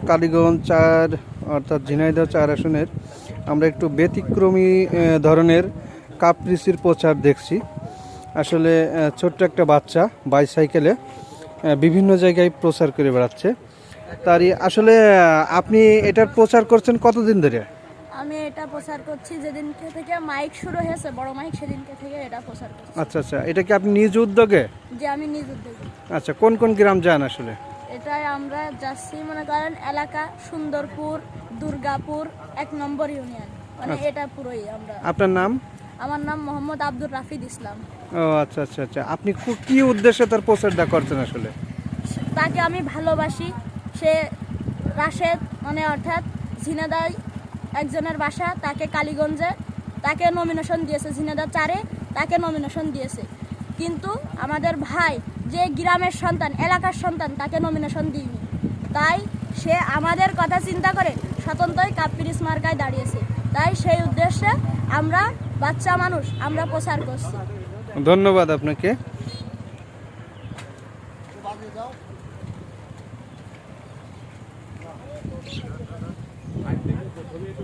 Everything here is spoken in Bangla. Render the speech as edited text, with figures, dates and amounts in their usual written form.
কালীগঞ্জ ৪ অর্থাৎ ঝিনাইদহ ৪ আসনের আমরা একটু ব্যতিক্রমী ধরনের কাপ্রিসির প্রচার দেখছি। আসলে ছোট্ট একটা বাচ্চা বাইসাইকেলে বিভিন্ন জায়গায় প্রচার করে বেড়াচ্ছে। তারই আসলে আপনি এটার প্রচার করছেন কতদিন ধরে? আমি এটা প্রচার করছি যেদিনকে থেকে মাইক শুরু হয়েছে, বড় মাইক, সেদিনকে থেকে এটা প্রচার করছি। আচ্ছা আচ্ছা, এটা কি আপনি নিজ উদ্যোগে? যে আমি নিজ উদ্যোগে। আচ্ছা, কোন কোন গ্রাম যান আসলে? এটাই আমরা যাচ্ছি, মনে করেন এলাকা সুন্দরপুর, দুর্গাপুর ১ নম্বর ইউনিয়ন, মানে এটা পুরোই আমরা। আপনার নাম? আমার নাম মোহাম্মদ আব্দুর রাফিদ ইসলাম। ও আচ্ছা আচ্ছা আচ্ছা, আপনি কি উদ্দেশ্যে তার প্রচারটা করছেন আসলে? তাকে আমি ভালোবাসি। সে রাশেদ, মানে অর্থাৎ ঝিনাইদহ একজনের বাসা, তাকে কালীগঞ্জে তাকে নমিনেশন দিয়েছে, ঝিনাইদহ ৪-এ তাকে নমিনেশন দিয়েছে। কিন্তু আমাদের ভাই যে গ্রামের সন্তান, এলাকার সন্তান, তাকে নমিনেশন দিইনি। তাই সে আমাদের কথা চিন্তা করে স্বতন্ত্রই কাপ্রিস মার্কায় দাঁড়িয়েছে। তাই সেই উদ্দেশ্যে আমরা বাচ্চা মানুষ, আমরা প্রচার করছি। ধন্যবাদ আপনাকে।